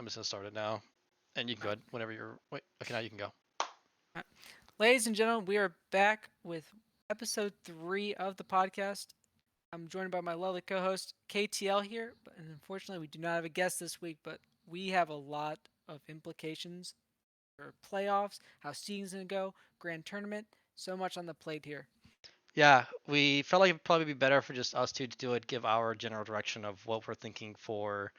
just gonna start it now, and you can go ahead whenever you're. Wait, okay, now you can go. Alright. Ladies and gentlemen, we are back with episode 3 of the podcast. I'm joined by my lovely co host, KTL, here. And unfortunately, we do not have a guest this week, but we have a lot of implications for playoffs, how season's going to go, grand tournament. So much on the plate here. Yeah, we felt like it'd probably be better for just us two to do it, give our general direction of what we're thinking for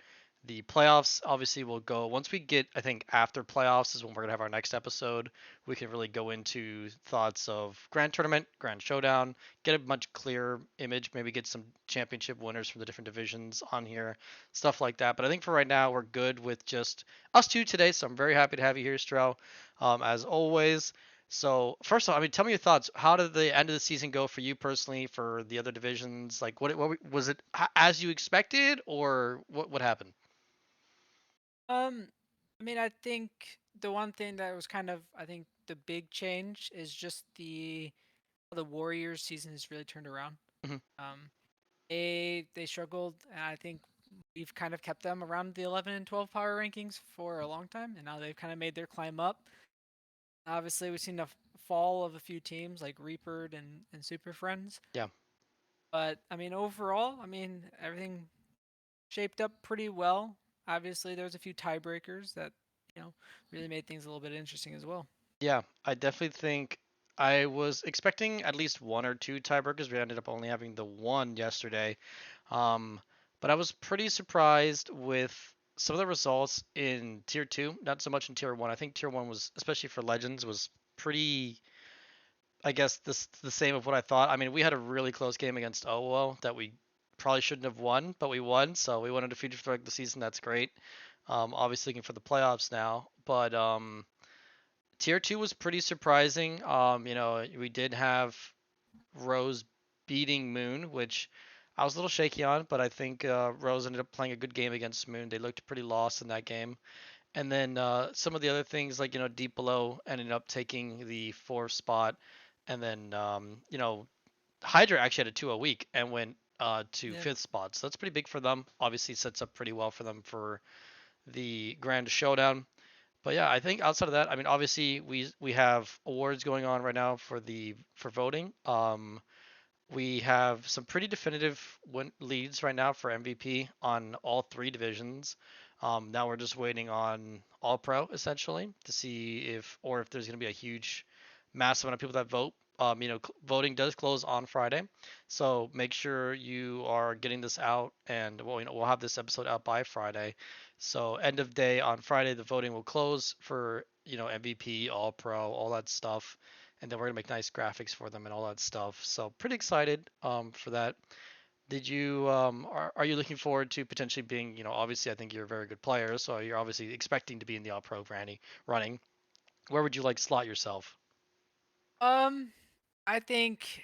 the playoffs. Obviously, we'll go once we get, I think, after playoffs is when we're gonna have our next episode. We can really go into thoughts of Grand Tournament, Grand Showdown, get a much clearer image, maybe get some championship winners from the different divisions on here, stuff like that. But I think for right now, we're good with just us two today. So I'm very happy to have you here, Stroh, as always. So first of all, I mean, tell me your thoughts. How did the end of the season go for you personally? For the other divisions, like what was it as you expected, or what happened? Um, I mean, I think the one thing that was kind of, I think, the big change is just the Warriors season has really turned around. Hmm. Um, they struggled, and I think we've kind of kept them around the 11 and 12 power rankings for a long time, and now they've kind of made their climb up. Obviously, we've seen a fall of a few teams like Reapered and Super Friends, Yeah, but I mean overall, I mean everything shaped up pretty well. Obviously, there was a few tiebreakers that really made things a little bit interesting as well. yeah. I definitely think I was expecting at least one or two tiebreakers. We ended up only having the one yesterday. Um, but I was pretty surprised with some of the results in tier two, not so much in tier one. I think tier one was, especially for legends, was pretty, I guess, the same of what I thought. I mean, we had a really close game against OO that we probably shouldn't have won, but we won, so we went undefeated for the season. That's great. Obviously looking for the playoffs now, but tier two was pretty surprising. We did have Rose beating Moon, which I was a little shaky on, but I think Rose ended up playing a good game against Moon. They looked pretty lost in that game. And then some of the other things, like Deep Below ended up taking the fourth spot, and then Hydra actually had a 2 a week and went to Yeah, fifth spot. So that's pretty big for them. Obviously, sets up pretty well for them for the Grand Showdown. But yeah, I think outside of that, I mean, obviously we have awards going on right now for voting. We have some pretty definitive leads right now for MVP on all three divisions. Now we're just waiting on All Pro essentially to see if there's going to be a huge, massive amount of people that vote. Voting does close on Friday, so make sure you are getting this out, and we'll have this episode out by Friday. So end of day on Friday, the voting will close for MVP, All Pro, all that stuff, and then we're gonna make nice graphics for them and all that stuff. So pretty excited for that. Did you are you looking forward to potentially being, obviously I think you're a very good player, so you're obviously expecting to be in the All Pro running. Where would you like slot yourself? um, I think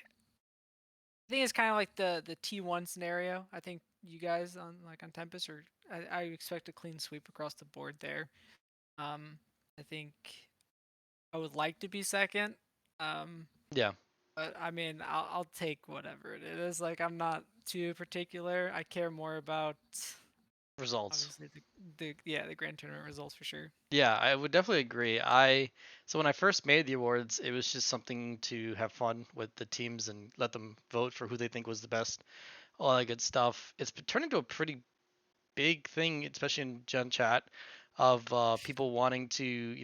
it's kind of like the T1 scenario. I think you guys on Tempest or I expect a clean sweep across the board there. I think I would like to be second. Um, Yeah, but I mean, I'll take whatever it is. Like I'm not too particular. I care more about results. obviously the grand tournament results for sure. Yeah, I would definitely agree. So when I first made the awards, it was just something to have fun with the teams and let them vote for who they think was the best, all that good stuff. It's turned into a pretty big thing, especially in Gen Chat, of people wanting to,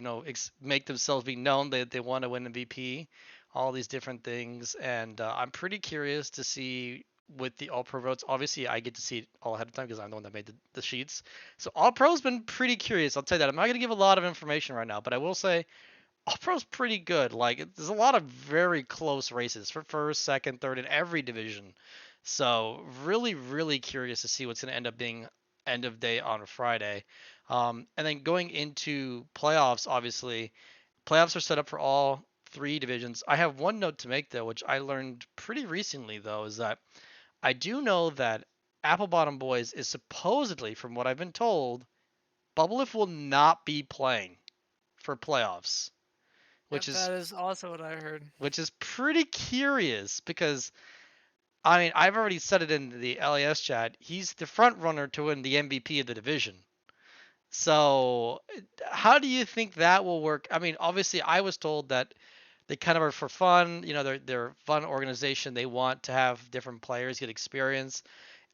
make themselves be known. They want to win MVP, all these different things, and I'm pretty curious to see with the All Pro votes. Obviously, I get to see it all ahead of time because I'm the one that made the sheets. So All Pro's been pretty curious. I'll tell you that. I'm not going to give a lot of information right now, but I will say All Pro's pretty good. Like there's a lot of very close races for first, second, third in every division. So really, really curious to see what's going to end up being end of day on Friday. And then going into playoffs, obviously, playoffs are set up for all three divisions. I have one note to make though, which I learned pretty recently though, is that I do know that Apple Bottom Boys is supposedly, from what I've been told, Bubblelift will not be playing for playoffs, which Yep, is that is also what I heard. which is pretty curious because I mean I've already said it in the LAS chat. He's the front runner to win the MVP of the division. So, how do you think that will work? I mean, obviously, I was told that they kind of are for fun. You know, they're a fun organization. They want to have different players get experience.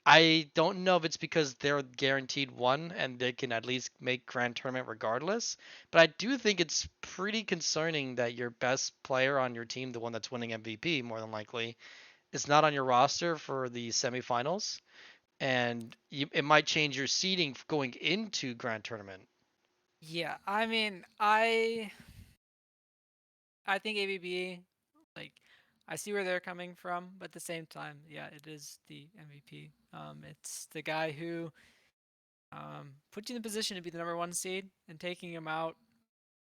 I don't know if it's because they're guaranteed one and they can at least make grand tournament regardless. But I do think it's pretty concerning that your best player on your team, the one that's winning MVP more than likely, is not on your roster for the semifinals, and it might change your seeding going into grand tournament. Yeah, I mean, I think ABB, like, I see where they're coming from, but at the same time, yeah, it is the MVP. It's the guy who put you in the position to be the number one seed, and taking him out.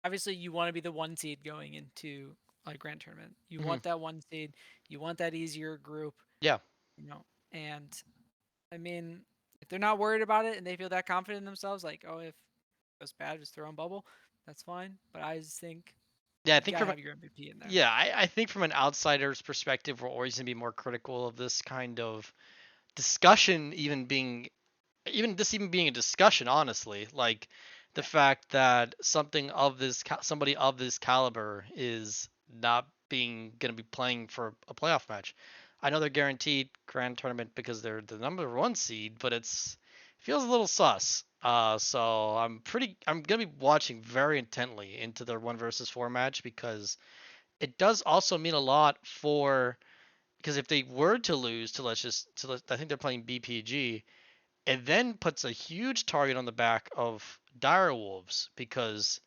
Obviously, you want to be the one seed going into a grand tournament. You Hmm. want that one seed. You want that easier group, Yeah, you know. And I mean, if they're not worried about it and they feel that confident in themselves, like, oh, if it goes bad, just throw in bubble, that's fine. But I just think yeah. I you think gotta from have your MVP in there. yeah, I think from an outsider's perspective, we're always gonna be more critical of this kind of discussion, even being a discussion. Honestly, like the Yeah. fact that somebody of this caliber is not being gonna be playing for a playoff match. I know they're guaranteed grand tournament because they're the number one seed, but it feels a little sus. So I'm gonna be watching very intently into their one versus four match because it does also mean a lot for because if they were to lose to I think they're playing BPG, it then puts a huge target on the back of Direwolves because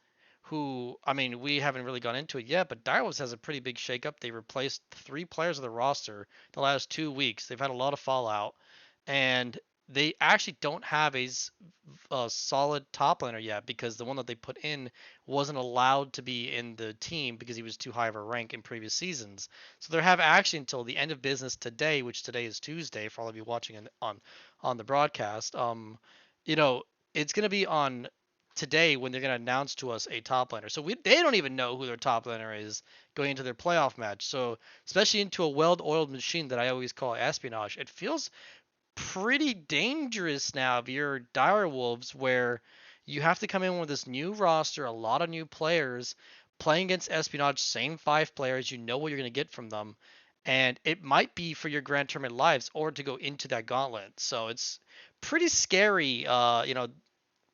who I mean we haven't really gone into it yet, but Direwolves has a pretty big shakeup. They replaced three players of the roster the last 2 weeks. They've had a lot of fallout, and they actually don't have a solid top laner yet because the one that they put in wasn't allowed to be in the team because he was too high of a rank in previous seasons. So they have actually until the end of business today, which today is Tuesday for all of you watching on the broadcast. You know, it's going to be on today when they're going to announce to us a top laner. So they don't even know who their top laner is going into their playoff match. So especially into a well-oiled machine that I always call espionage, it feels pretty dangerous now if you're Dire Wolves, where you have to come in with this new roster, a lot of new players, playing against Espionage, same five players, you know what you're going to get from them. And it might be for your Grand Tournament lives or to go into that gauntlet. So it's pretty scary,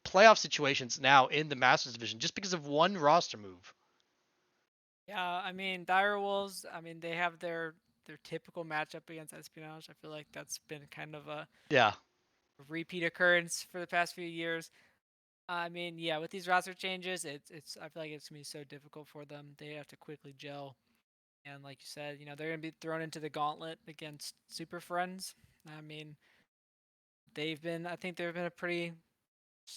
playoff situations now in the Masters division just because of one roster move. Yeah, I mean, Direwolves, I mean, they have their typical matchup against Espionage. I feel like that's been kind of a Yeah, repeat occurrence for the past few years. I mean, yeah, with these roster changes, it's I feel like it's gonna be so difficult for them. They have to quickly gel, and like you said, they're gonna be thrown into the gauntlet against Super Friends. I mean, I think they've been a pretty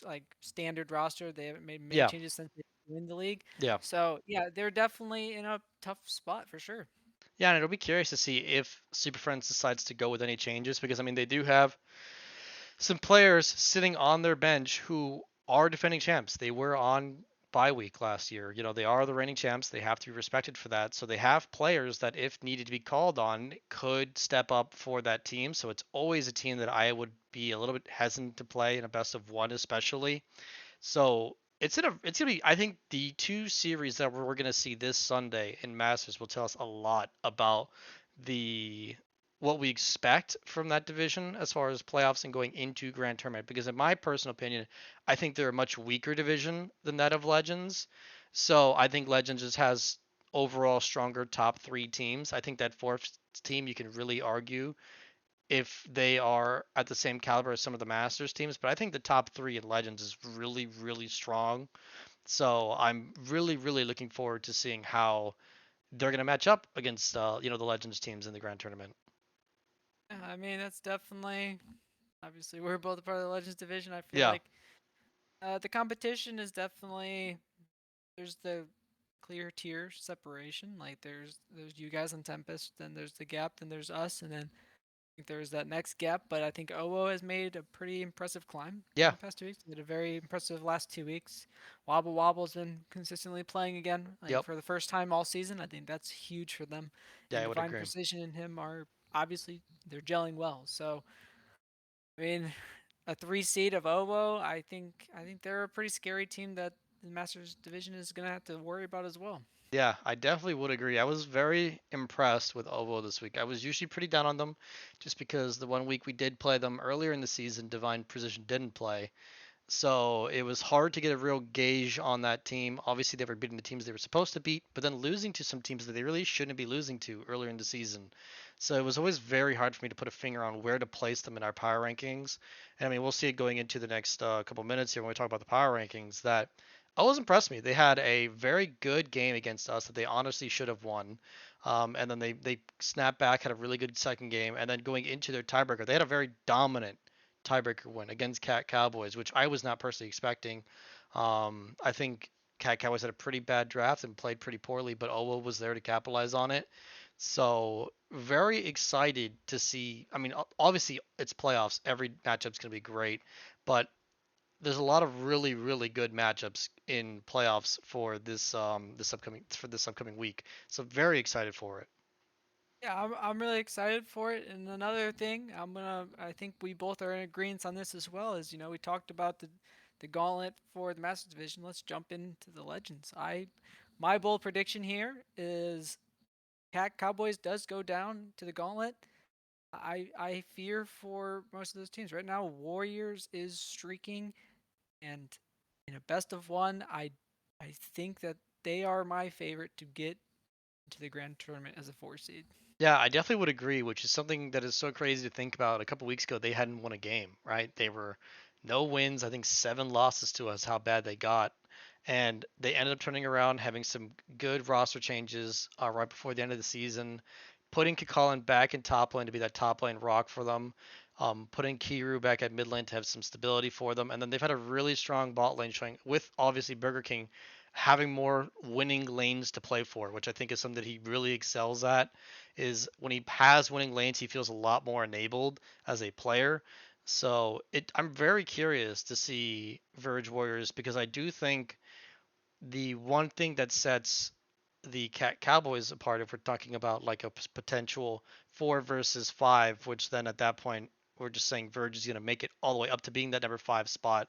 like standard roster. They haven't made many yeah, changes since they joined the league. yeah. So yeah, they're definitely in a tough spot for sure. Yeah, and it'll be curious to see if Super Friends decides to go with any changes because I mean they do have some players sitting on their bench who are defending champs. They were on bye week last year. You know, they are the reigning champs. They have to be respected for that. So they have players that, if needed to be called on, could step up for that team. So it's always a team that I would be a little bit hesitant to play in a best of one, especially. So it's gonna be I think the two series that we're gonna see this Sunday in Masters will tell us a lot about the what we expect from that division as far as playoffs and going into Grand Tournament. Because in my personal opinion, I think they're a much weaker division than that of Legends. So I think Legends just has overall stronger top three teams. I think that fourth team you can really argue if they are at the same caliber as some of the Masters teams. But I think the top three in Legends is really, really strong. So I'm really, really looking forward to seeing how they're going to match up against, the Legends teams in the Grand Tournament. Yeah, I mean, that's definitely obviously we're both a part of the Legends division. I feel Yeah, like the competition is definitely there's the clear tier separation. Like there's you guys on Tempest, then there's the gap, then there's us, and then I think there's that next gap. But I think OWO has made a pretty impressive climb in yeah, the past 2 weeks. They had a very impressive last 2 weeks. Wobble Wobble's been consistently playing again, like yep, for the first time all season. I think that's huge for them. yeah, And I would Divine agree. Precision and him are obviously they're gelling well. So I mean, a 3 seed of Owo, I think they're a pretty scary team that the Masters division is gonna have to worry about as well. Yeah, I definitely would agree. I was very impressed with Ovo this week. I was usually pretty down on them just because the one week we did play them earlier in the season, Divine Precision didn't play. So it was hard to get a real gauge on that team. Obviously, they were beating the teams they were supposed to beat, but then losing to some teams that they really shouldn't be losing to earlier in the season. So it was always very hard for me to put a finger on where to place them in our power rankings. And I mean, we'll see it going into the next couple minutes here when we talk about the power rankings. That always impressed me. They had a very good game against us that they honestly should have won. And then they snapped back, had a really good second game, and then going into their tiebreaker, they had a very dominant tiebreaker win against Cat Cowboys, which I was not personally expecting. I think Cat Cowboys had a pretty bad draft and played pretty poorly, but Owo was there to capitalize on it. So very excited to see. I mean, obviously it's playoffs. Every matchup's going to be great, but there's a lot of really really good matchups in playoffs for this upcoming week. So very excited for it. Yeah, I'm really excited for it. And another thing, I think we both are in agreement on this as well. Is we talked about the gauntlet for the Masters division. Let's jump into the legends. My bold prediction here is Cat Cowboys does go down to the gauntlet. I fear for most of those teams right now. Warriors is streaking, and in a best of one, I think that they are my favorite to get into the grand tournament as a 4 seed. Yeah, I definitely would agree, which is something that is so crazy to think about. A couple weeks ago, they hadn't won a game, right? They were no wins, I think 7 losses to us, how bad they got. And they ended up turning around, having some good roster changes right before the end of the season, putting Kakalin back in top lane to be that top lane rock for them, putting Kiru back at mid lane to have some stability for them. And then they've had a really strong bot lane showing, with obviously Burger King having more winning lanes to play for, which I think is something that he really excels at is when he has winning lanes, he feels a lot more enabled as a player. So I'm very curious to see Verge Warriors because I do think the one thing that sets the Cowboys apart, if we're talking about like a potential 4 versus 5, which then at that point we're just saying Verge is going to make it all the way up to being that number 5 spot.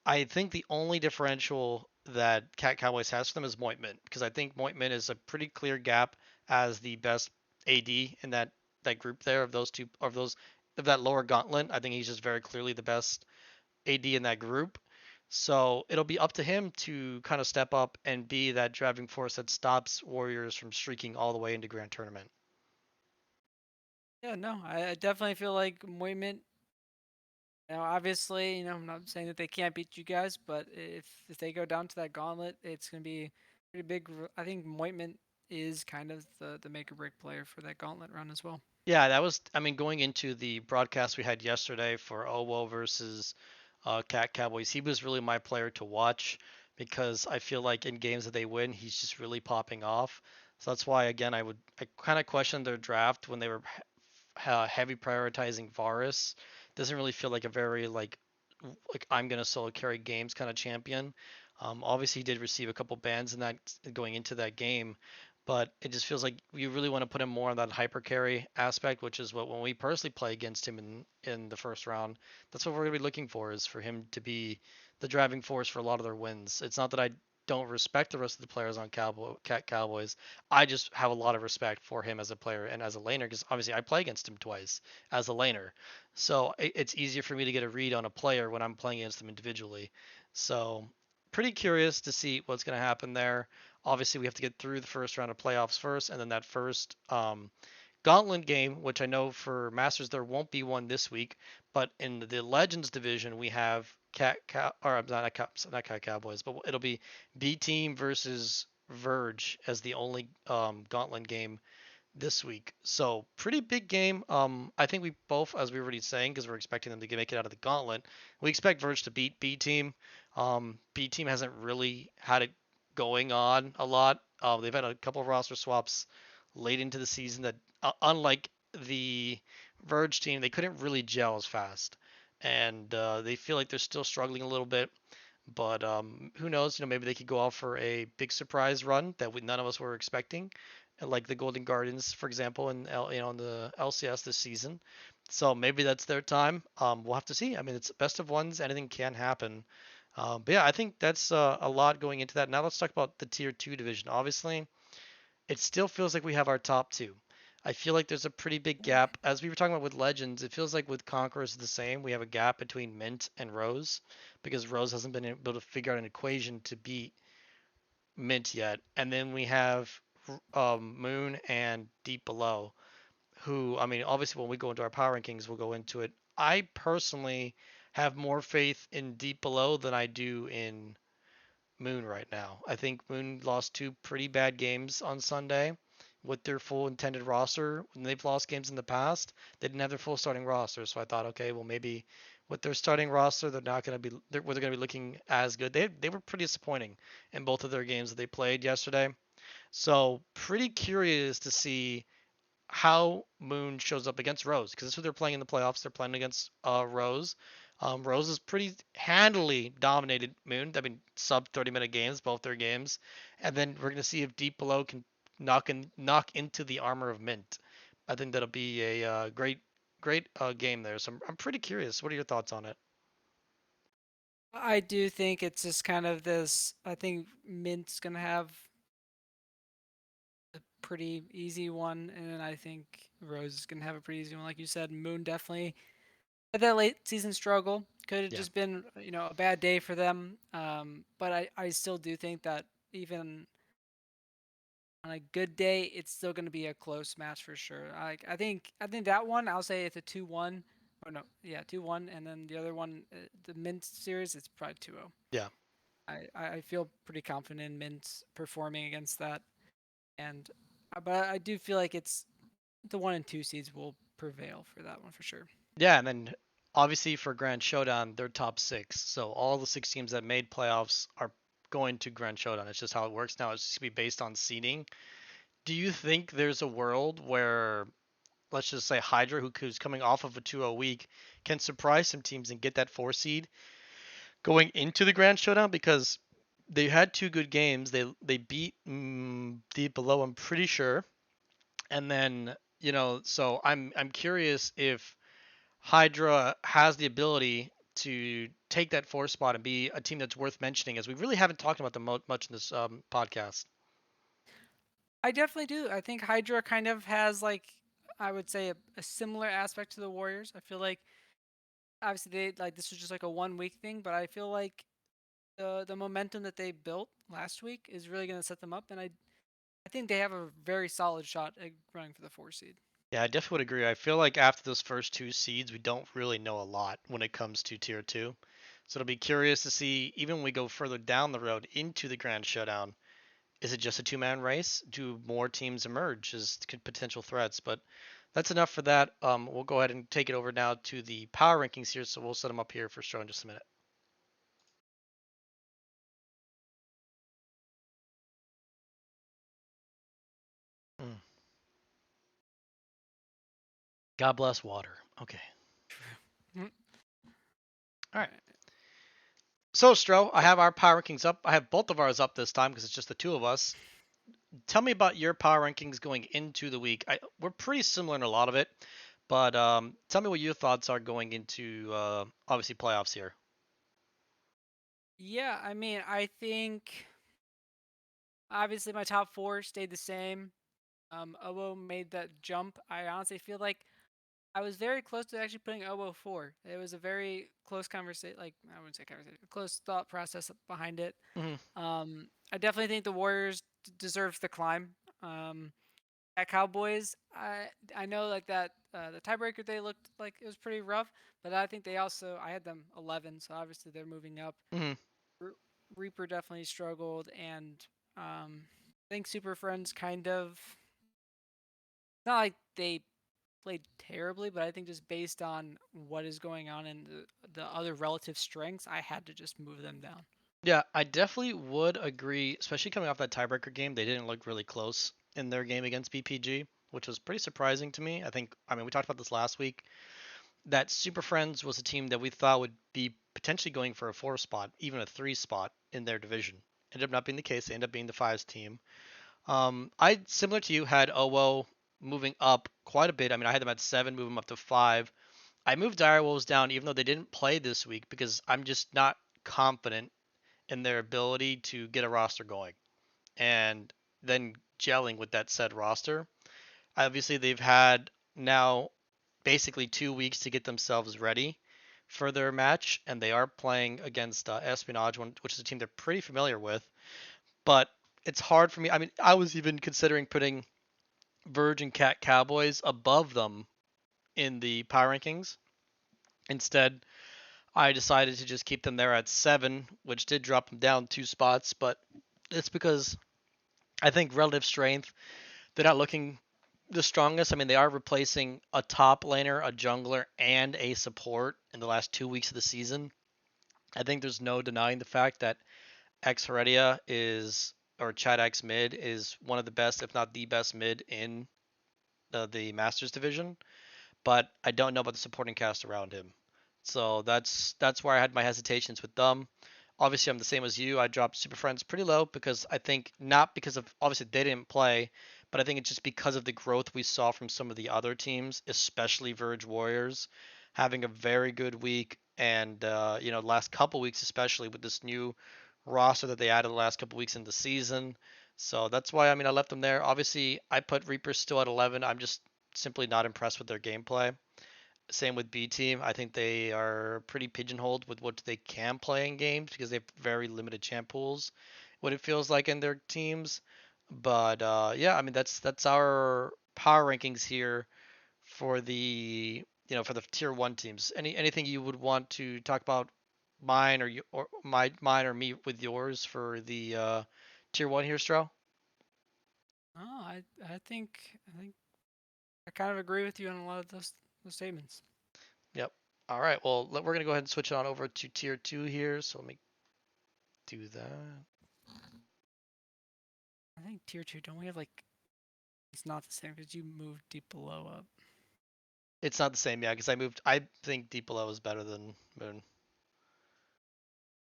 I think the only differential that Cat Cowboys has for them is Moitman, because I think Moitman is a pretty clear gap as the best AD in that group there of those two of that lower gauntlet. I think he's just very clearly the best AD in that group. So it'll be up to him to kind of step up and be that driving force that stops Warriors from streaking all the way into Grand Tournament. Yeah, no, I definitely feel like Moyment. Obviously, I'm not saying that they can't beat you guys, but if they go down to that gauntlet, it's gonna be pretty big. I think Moitment is kind of the make or break player for that gauntlet run as well. Yeah, that was, I mean, going into the broadcast we had yesterday for Owo versus Cat Cowboys, he was really my player to watch because I feel like in games that they win, he's just really popping off. So that's why, again, I kind of questioned their draft when they were heavy prioritizing Varus. Doesn't really feel like a very like I'm gonna solo carry games kind of champion. Obviously, he did receive a couple bans in that going into that game, but it just feels like you really want to put him more on that hyper carry aspect, which is what when we personally play against him in the first round, that's what we're gonna be looking for is for him to be the driving force for a lot of their wins. It's not that I don't respect the rest of the players on Cowboys. I just have a lot of respect for him as a player and as a laner because obviously I play against him twice as a laner. So it's easier for me to get a read on a player when I'm playing against them individually. So pretty curious to see what's going to happen there. Obviously, we have to get through the first round of playoffs first, and then that first Gauntlet game, which I know for Masters there won't be one this week, but in the Legends division we have or not Cat Cowboys, but it'll be B Team versus Verge as the only Gauntlet game this week. So pretty big game. I think we both, as we were already saying, because we're expecting them to make it out of the gauntlet, we expect Verge to beat B Team. B Team hasn't really had it going on a lot. They've had a couple of roster swaps late into the season that, unlike the Verge team, they couldn't really gel as fast, and they feel like they're still struggling a little bit. But who knows? Maybe they could go out for a big surprise run that none of us were expecting, like the Golden Gardens, for example, in in the LCS this season. So maybe that's their time. We'll have to see. I mean, it's best of ones. Anything can happen. But yeah, I think that's a lot going into that. Now let's talk about the tier two division. Obviously, it still feels like we have our top two. I feel like there's a pretty big gap. As we were talking about with Legends, it feels like with Conquerors the same. We have a gap between Mint and Rose because Rose hasn't been able to figure out an equation to beat Mint yet. And then we have Moon and Deep Below, who, I mean, obviously when we go into our power rankings, we'll go into it. I personally have more faith in Deep Below than I do in Moon right now. I think Moon lost two pretty bad games on Sunday with their full intended roster. When they've lost games in the past, they didn't have their full starting roster. So I thought, okay, well maybe with their starting roster, they're not going to be they're going to be looking as good. They were pretty disappointing in both of their games that they played yesterday. So pretty curious to see how Moon shows up against Rose because that's who they're playing in the playoffs. They're playing against Rose. Rose is pretty handily dominated Moon. I mean, sub 30-minute games, both their games, and then we're gonna see if Deep Below can knock into the armor of Mint. I think that'll be a great game there. So I'm pretty curious. What are your thoughts on it? I do think it's just kind of this. I think Mint's gonna have a pretty easy one, and then I think Rose is gonna have a pretty easy one, like you said. Moon definitely had that late season struggle. Could have Yeah, just been, a bad day for them. But I still do think that even on a good day, it's still going to be a close match for sure. I think that one I'll say it's a 2-1. Or no, yeah, 2-1, and then the other one, the Mint series, it's probably 2-0. yeah. I feel pretty confident in Mint performing against that, and but I do feel like it's the 1 and 2 seeds will prevail for that one for sure. Yeah, and then obviously for Grand Showdown, they're top six. So all the six teams that made playoffs are going to Grand Showdown. It's just how it works now. It's just gonna be based on seeding. Do you think there's a world where, let's just say Hydra, who's coming off of a 2-0 week, can surprise some teams and get that four seed going into the Grand Showdown? Because they had two good games. They beat Deep Below, I'm pretty sure, and then so I'm curious if Hydra has the ability to take that four spot and be a team that's worth mentioning, as we really haven't talked about them much in this podcast. I definitely do. I think Hydra kind of has like I would say a similar aspect to the Warriors. I feel like obviously they like this was just like a 1 week thing, but I feel like the momentum that they built last week is really going to set them up, and I think they have a very solid shot at running for the 4 seed. Yeah, I definitely would agree. I feel like after those first two seeds, we don't really know a lot when it comes to tier two. So it'll be curious to see, even when we go further down the road into the Grand Showdown, is it just a two-man race? Do more teams emerge as potential threats? But that's enough for that. We'll go ahead and take it over now to the power rankings here. So we'll set them up here for show in just a minute. Mm. God bless water. Okay. Mm. All All right. right. So, Stro, I have our power rankings up. I have both of ours up this time because it's just the two of us. Tell me about your power rankings going into the week. We're pretty similar in a lot of it, but tell me what your thoughts are going into obviously playoffs here. Yeah, I mean, I think obviously my top four stayed the same. Obo made that jump. I honestly feel like I was very close to actually putting Obo four. It was a very close conversation, like I wouldn't say conversation, close thought process behind it. Hmm. I definitely think the Warriors deserves the climb. At Cowboys, I know like that the tiebreaker they looked like it was pretty rough, but I think they also I had them 11, so obviously they're moving up. Hmm. Re- Reaper definitely struggled, and I think Super Friends kind of not like they played terribly, but I think just based on what is going on and the other relative strengths, I had to just move them down. Yeah, I definitely would agree, especially coming off that tiebreaker game. They didn't look really close in their game against BPG, which was pretty surprising to me. I mean, we talked about this last week, that Super Friends was a team that we thought would be potentially going for a four spot, even a three spot in their division. Ended up not being the case. They ended up being the fives team. I, similar to you, had OWO moving up quite a bit. I mean, I had them at 7, move them up to 5. I moved Direwolves down even though they didn't play this week because I'm just not confident in their ability to get a roster going and then gelling with that said roster. Obviously, they've had now basically 2 weeks to get themselves ready for their match, and they are playing against Espionage, which is a team they're pretty familiar with. But it's hard for me. I mean, I was even considering putting Verge and Cat Cowboys above them in the power rankings. Instead, I decided to just keep them there at 7, which did drop them down 2 spots, but it's because I think relative strength, they're not looking the strongest. I mean, they are replacing a top laner, a jungler, and a support in the last 2 weeks of the season. I think there's no denying the fact that X Heredia is, or Chad X mid is one of the best, if not the best mid in the Masters division. But I don't know about the supporting cast around him. So that's where I had my hesitations with them. Obviously, I'm the same as you. I dropped Super Friends pretty low because I think not because of obviously they didn't play, but I think it's just because of the growth we saw from some of the other teams, especially Verge Warriors, having a very good week and last couple weeks especially with this new roster that they added the last couple weeks in the season. So that's why I mean I left them there. Obviously, I put Reapers still at 11. I'm just simply not impressed with their gameplay. Same with B team. I think they are pretty pigeonholed with what they can play in games because they have very limited champ pools. What it feels like in their teams, but yeah, I mean that's our power rankings here for the for the tier 1 teams. Anything you would want to talk about mine or you or mine or me with yours for the tier 1 here, Stro? Oh, I think I kind of agree with you on a lot of those statements. Yep. All right. Well, we're gonna go ahead and switch on over to tier 2 here. So let me do that. I think tier two. Don't we have like? It's not the same because you moved deep below up. It's not the same, yeah, because I moved. I think Deep Below is better than Moon.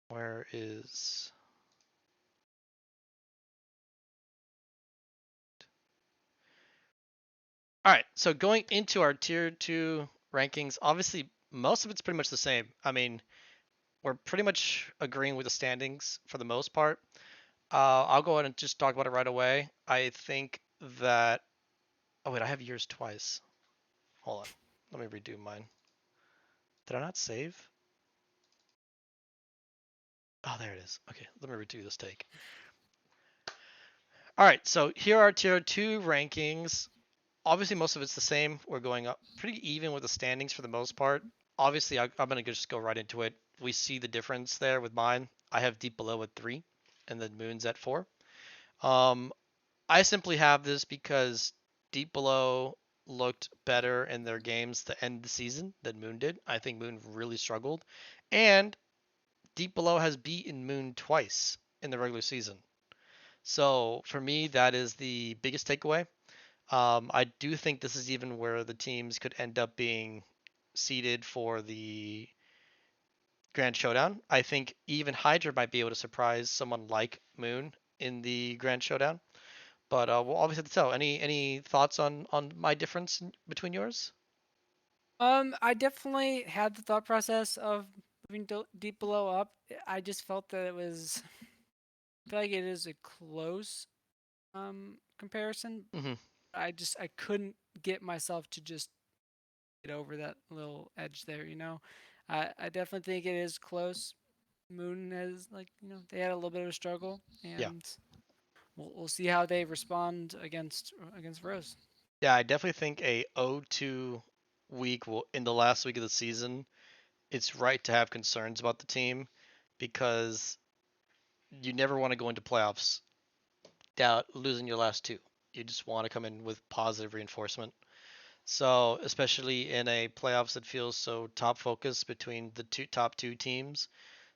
Where is? All right. So going into our tier 2 rankings, obviously most of it's pretty much the same. I mean, we're pretty much agreeing with the standings for the most part. I'll go ahead and just talk about it right away. I think that. Oh wait, I have yours twice. Hold on. Let me redo mine. Did I not save? Oh, there it is. Okay, let me redo this take. All right, so here are tier 2 rankings. Obviously, most of it's the same. We're going up pretty even with the standings for the most part. Obviously, I'm going to just go right into it. We see the difference there with mine. I have Deep Below at 3, and then Moon's at 4. Um, I simply have this because Deep Below looked better in their games to end the season than Moon did. I think Moon really struggled. And Deep Below has beaten Moon twice in the regular season. So for me, that is the biggest takeaway. I do think this is even where the teams could end up being seeded for the Grand Showdown. I think even Hydra might be able to surprise someone like Moon in the Grand Showdown. But we'll obviously have to tell. Any thoughts on my difference between yours? I definitely had the thought process of moving deep below up. I just felt that it was. I feel like it is a close comparison. Hmm. I couldn't get myself to just get over that little edge there. I definitely think it is close. Moon has they had a little bit of a struggle, Yeah, and we'll see how they respond against Rose. yeah. I definitely think a 0-2 week will in the last week of the season. It's right to have concerns about the team because you never want to go into playoffs doubt losing your last two. You just want to come in with positive reinforcement. So, especially in a playoffs that feels so top focused between the top two teams.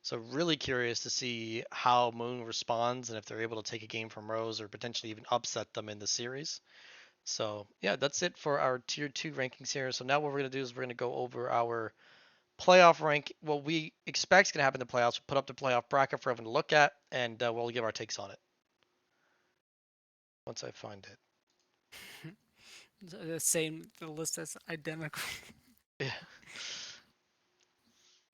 So, really curious to see how Moon responds and if they're able to take a game from Rose or potentially even upset them in the series. So, yeah, that's it for our tier 2 rankings here. So, now what we're going to do is we're going to go over our playoff rank, what we expect is going to happen in the playoffs. We'll put up the playoff bracket for everyone to look at, and we'll give our takes on it once I find it. The same. The list that's identical. Yeah.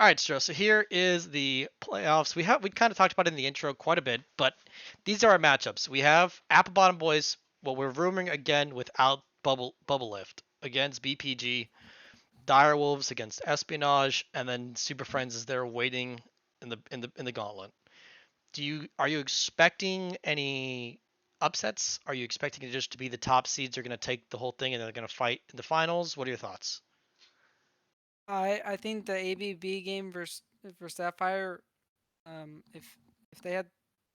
All right, so here is the playoffs. We kind of talked about it in the intro quite a bit, but these are our matchups. We have Apple Bottom Boys. Well, we're rooming again without Bubble Lift against BPG. Dire Wolves against Espionage, and then Super Friends is there waiting in the gauntlet. Are you expecting any upsets? Are you expecting it just to be the top seeds are going to take the whole thing and they're going to fight in the finals? What are your thoughts? I think the ABB game versus Sapphire. If they had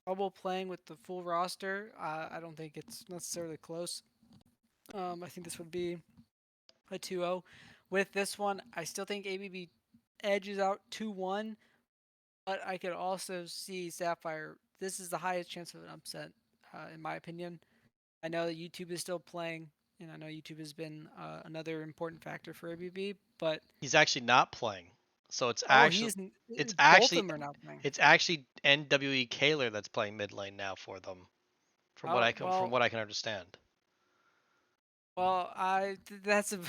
trouble playing with the full roster, I don't think it's necessarily close. I think this would be a 2-0. With this one, I still think ABB edges out 2-1, but I could also see Sapphire. This is the highest chance of an upset, in my opinion. I know that YouTube is still playing, and I know YouTube has been another important factor for ABB. But He's actually not playing, so oh, he's it's both of actually them are not playing. it's actually NWE Kaler that's playing mid lane now for them, Oh from well, what I can understand. well, that's a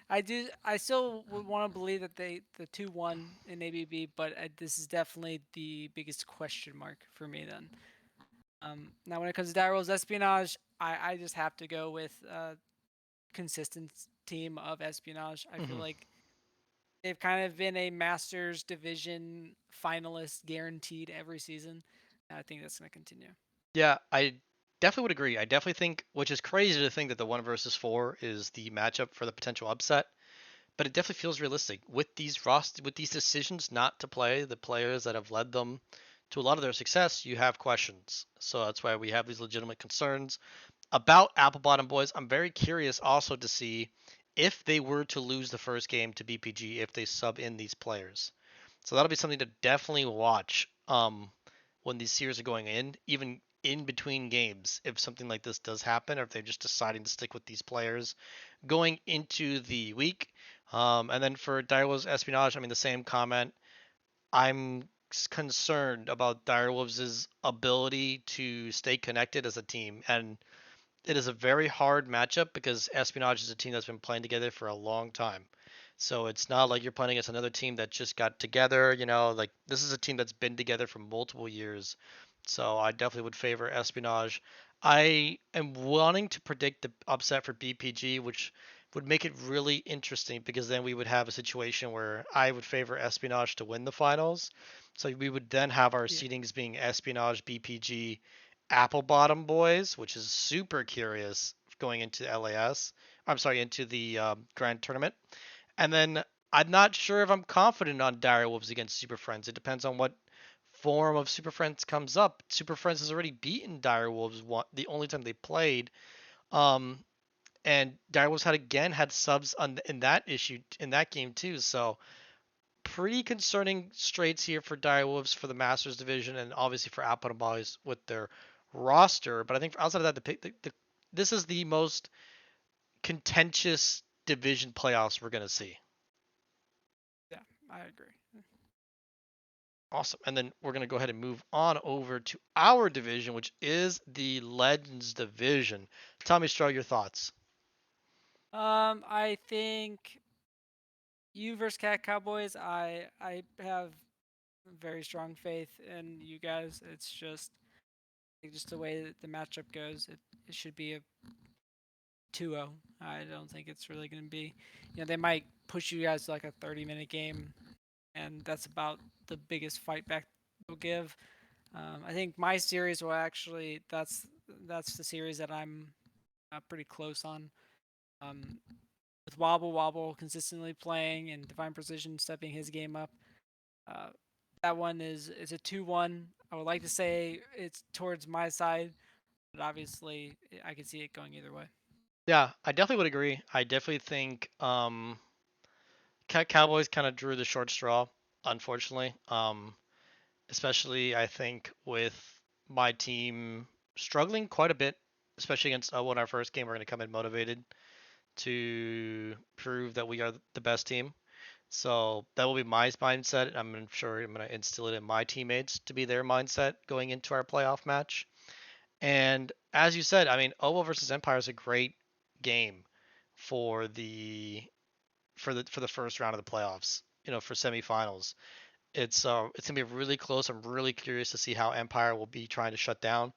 I still would want to believe that the 2-1 in ABB, but this is definitely the biggest question mark for me then. Now when it comes to Daryl's Espionage, I just have to go with consistent team of Espionage. I feel Hmm. like they've kind of been a Masters division finalist guaranteed every season. And I think that's going to continue. Yeah, I definitely would agree. I definitely think, which is crazy to think that the 1 versus 4 is the matchup for the potential upset, but it definitely feels realistic with these decisions not to play the players that have led them to a lot of their success. You have questions, so that's why we have these legitimate concerns about Apple Bottom Boys. I'm very curious also to see if they were to lose the first game to BPG, if they sub in these players. So that'll be something to definitely watch when these series are going in, even in between games, if something like this does happen, or if they're just deciding to stick with these players going into the week. And then for Direwolves Espionage, I mean, the same comment. I'm concerned about Direwolves' ability to stay connected as a team. And it is a very hard matchup because Espionage is a team that's been playing together for a long time. So it's not like you're playing against another team that just got together, like this is a team that's been together for multiple years. So I definitely would favor Espionage. I am wanting to predict the upset for BPG, which would make it really interesting because then we would have a situation where I would favor Espionage to win the finals. So we would then have our Yeah. seedings being Espionage, BPG, Apple Bottom Boys, which is super curious going into LAS. I'm sorry, into the Grand Tournament. And then I'm not sure if I'm confident on Dire Wolves against Super Friends. It depends on what form of Super Friends comes up. Super Friends has already beaten Dire Wolves the only time they played. Um, and Dire Wolves had subs in that issue in that game too. So pretty concerning straits here for Direwolves for the Masters division and obviously for Apple Boys with their roster. But I think outside of that, this is the most contentious division playoffs we're going to see. Yeah, I agree. Awesome. And then we're going to go ahead and move on over to our division, which is the Legends division. Tommy Stroh, your thoughts? I think you versus Cat Cowboys. I have very strong faith in you guys. It's just the way that the matchup goes. It should be a 2-0. I don't think it's really going to be. They might push you guys to like a 30-minute game, and that's about the biggest fight back they'll give. I think my series will actually that's the series that I'm pretty close on. Um, with Wobble Wobble consistently playing and Divine Precision stepping his game up. Uh, that one is a 2-1. I would like to say it's towards my side, but obviously I can see it going either way. Yeah, I definitely would agree. I definitely think Cowboys kind of drew the short straw, unfortunately. Especially I think with my team struggling quite a bit, especially against in our first game. We're going to come in motivated to prove that we are the best team. So that will be my mindset. I'm sure I'm going to instill it in my teammates to be their mindset going into our playoff match. And as you said, I mean, Owo versus Empire is a great game. for the first round of the playoffs. For semifinals. It's gonna be really close. I'm really curious to see how Empire will be trying to shut down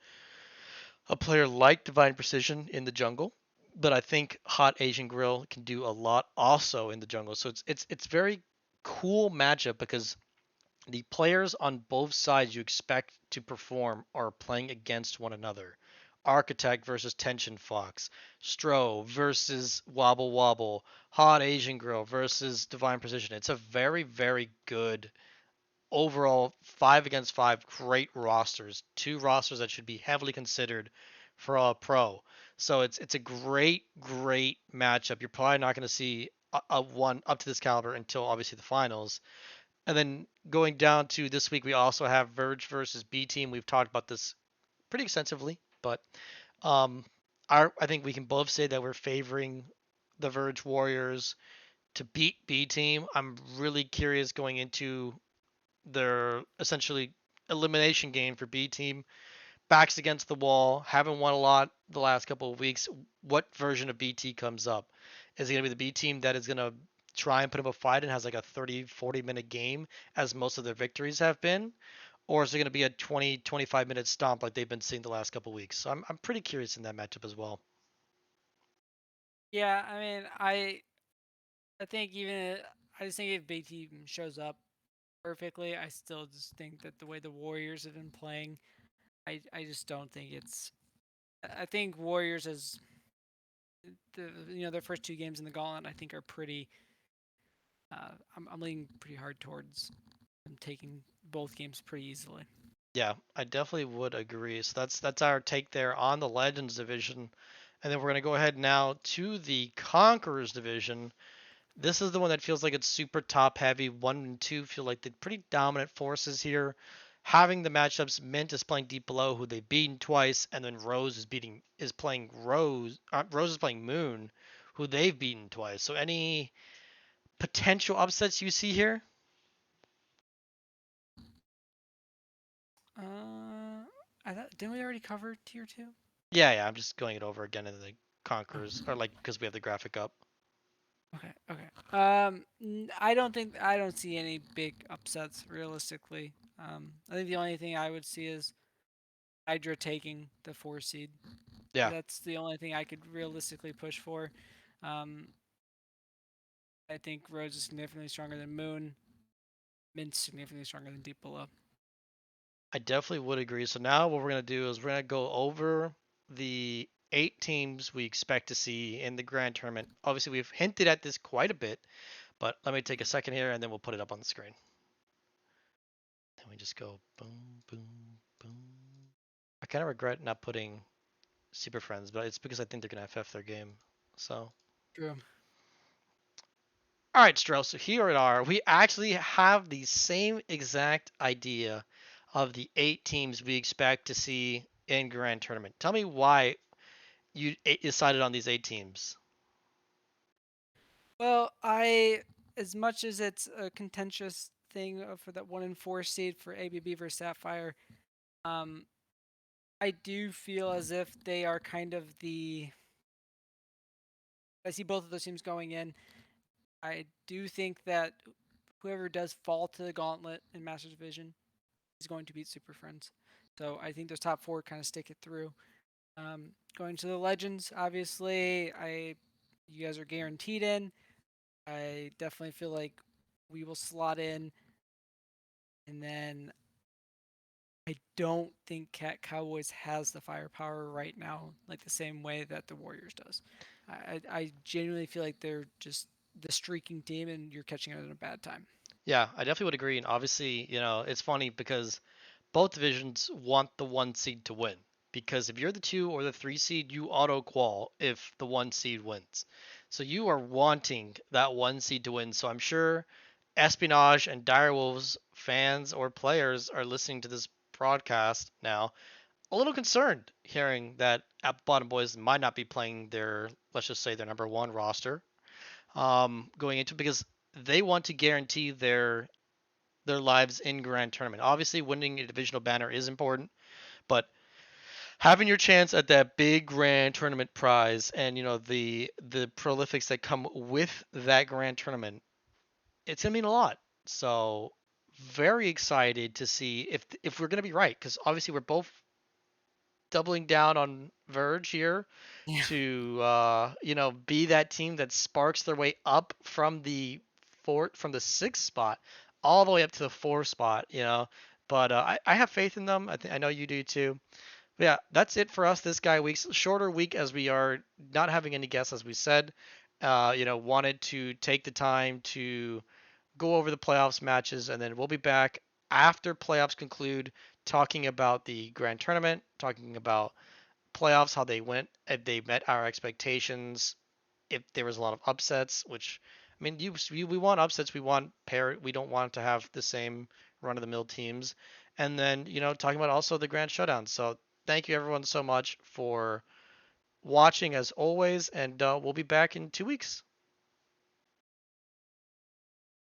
a player like Divine Precision in the jungle. But I think Hot Asian Grill can do a lot also in the jungle. So it's very cool matchup because the players on both sides you expect to perform are playing against one another. Architect versus Tension Fox, Stro versus Wobble Wobble, Hot Asian Grill versus Divine Precision. It's a very, very good overall 5 against 5 great rosters. Two rosters that should be heavily considered for a pro. So it's a great matchup. You're probably not going to see a one up to this caliber until obviously the finals. And then going down to this week, we also have Verge versus B Team. We've talked about this pretty extensively, but um, I think we can both say that we're favoring the Verge Warriors to beat B Team. I'm really curious going into their essentially elimination game for B Team. Backs against the wall, haven't won a lot the last couple of weeks. What version of BT comes up? Is it going to be the B team that is going to try and put up a fight and has like a 30, 40-minute game as most of their victories have been? Or is it going to be a 20, 25-minute stomp like they've been seeing the last couple of weeks? So I'm pretty curious in that matchup as well. Yeah, I mean, I think I just think if Big Team shows up perfectly, I still just think that the way the Warriors have been playing, I just don't think it's. I think Warriors as their first two games in the Gauntlet I think are pretty. I'm leaning pretty hard towards them taking both games pretty easily. Yeah, I definitely would agree. So that's our take there on the Legends division. And then we're going to go ahead now to the Conquerors division. This is the one that feels like it's super top heavy. 1 and 2 feel like the pretty dominant forces here. Having the matchups, Mint is playing Deep Below, who they've beaten twice, and then Rose is playing Moon, who they've beaten twice. So any potential upsets you see here? I thought didn't we already cover tier two? Yeah. I'm just going it over again in the Oh, Conquerors, or like because we have the graphic up. okay. I don't see any big upsets realistically. I think the only thing I would see is Hydra taking the 4 seed. Yeah, That's the only thing I could realistically push for. Um, I think Rose is significantly stronger than Moon. Mint's significantly stronger than Deep Below. I definitely would agree. So now what we're gonna do is we're gonna go over the 8 teams we expect to see in the grand tournament. Obviously, we've hinted at this quite a bit, but let me take a second here and then we'll put it up on the screen. Then we just go boom, boom, boom. I kind of regret not putting Super Friends, but it's because I think they're gonna FF their game. So, True. all right, Strauss. So here it are. We actually have the same exact idea of the 8 teams we expect to see in grand tournament. Tell me why you decided on these 8 teams. Well, as much as it's a contentious thing for that 1 and 4 seed for ABB versus Sapphire, um, I do feel as if they are kind of the. I see both of those teams going in. I do think that whoever does fall to the gauntlet in Masters Division is going to beat Super Friends. So I think those top four kind of stick it through. Going to the Legends, obviously, you guys are guaranteed in. I definitely feel like we will slot in, and then I don't think Cat Cowboys has the firepower right now, like the same way that the Warriors does. I genuinely feel like they're just the streaking team, and you're catching it at a bad time. Yeah, I definitely would agree. And obviously, it's funny because both divisions want the 1 seed to win. Because if you're the 2 or the 3 seed, you auto qual if the 1 seed wins. So you are wanting that 1 seed to win. So I'm sure Espionage and Direwolves fans or players are listening to this broadcast now a little concerned hearing that Apple Bottom Boys might not be playing their, let's just say, their number one roster going into because they want to guarantee their lives in Grand Tournament. Obviously, winning a divisional banner is important, but having your chance at that big grand tournament prize, and the prolifics that come with that grand tournament, it's gonna mean a lot. So very excited to see if we're gonna be right, because obviously we're both doubling down on Verge here Yeah. to be that team that sparks their way up from the sixth spot all the way up to the fourth spot. But I have faith in them. I know you do too. But yeah, that's it for us this guy week. Shorter week as we are not having any guests, as we said. Wanted to take the time to go over the playoffs matches, and then we'll be back after playoffs conclude, talking about the grand tournament, talking about playoffs, how they went, if they met our expectations, if there was a lot of upsets. Which, I mean, we want upsets, we want we don't want to have the same run of the mill teams, and then talking about also the grand showdown. So thank you everyone so much for watching as always, and we'll be back in 2 weeks.